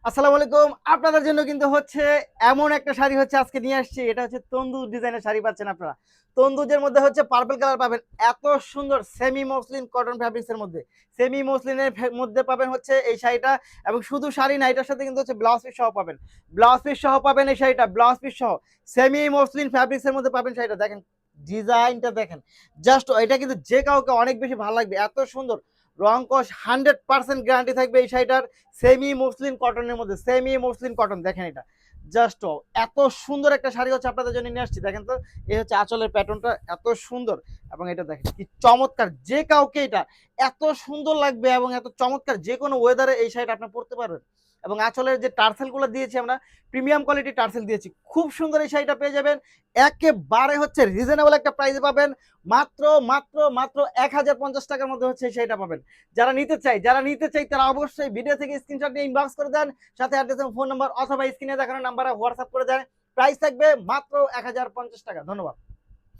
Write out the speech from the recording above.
আসসালামু আলাইকুম। আপনাদের জন্য কিন্তু হচ্ছে এমন একটা শাড়ি হচ্ছে আজকে নিয়ে আসছি। এটা হচ্ছে তন্দুর ডিজাইনের শাড়ি পাচ্ছেন আপনারা। তন্দুজের মধ্যে হচ্ছে পার্পল কালার পাবেন। এত সুন্দর সেমি মসলিন কটন ফ্যাব্রিক্স এর মধ্যে। সেমি মসলিনের মধ্যে পাবেন হচ্ছে এই শাড়িটা এবং শুধু শাড়ি না এটার সাথে কিন্তু হচ্ছে ব্লাউজ পিস সহ পাবেন। ব্লাউজ পিস সহ পাবেন এই শাড়িটা, ব্লাউজ পিস সহ। সেমি মসলিন ফ্যাব্রিক্স এর মধ্যে পাবেন শাড়িটা। দেখেন ডিজাইনটা দেখেন। জাস্ট এটা কিন্তু যে কাউকে অনেক বেশি ভালো লাগবে। এত সুন্দর রং কস 100% গ্যারান্টি থাকবে এই শাড়িটার। সেমি মসলিন কটনের মধ্যে, সেমি মসলিন কটন দেখেন এটা জাস্ট এত সুন্দর একটা শাড়ি হচ্ছে আপনাদের জন্য নিয়ে আসছি। দেখেন তো এই হচ্ছে আঁচলের প্যাটার্নটা এত সুন্দর এবং এটা দেখেন কি চমৎকার, যে কাউকে এটা এত সুন্দর লাগবে এবং এত চমৎকার যে কোনো ওয়েদারে এই শাড়িটা আপনি পরতে পারবেন। এবং আঁচলের যে টার্সেল গুলো দিয়েছি আমরা প্রিমিয়াম কোয়ালিটি টার্সেল দিয়েছি, খুব সুন্দর এই শাড়িটা পেয়ে যাবেন। একেবারে হচ্ছে রিজনেবল একটা প্রাইসে পাবেন। মাত্র মাত্র মাত্র 1050 টাকার মধ্যে হচ্ছে এই শাড়িটা পাবেন। যারা নিতে চাই তারা অবশ্যই ভিডিও থেকে স্ক্রিনশট নিয়ে ইনবক্স করে দেন, সাথে অ্যাড্রেস এবং ফোন নাম্বার অথবা স্ক্রিনে দেখানো নাম্বারে হোয়াটসঅ্যাপ করে দেন। প্রাইস থাকবে মাত্র 1050 টাকা। ধন্যবাদ।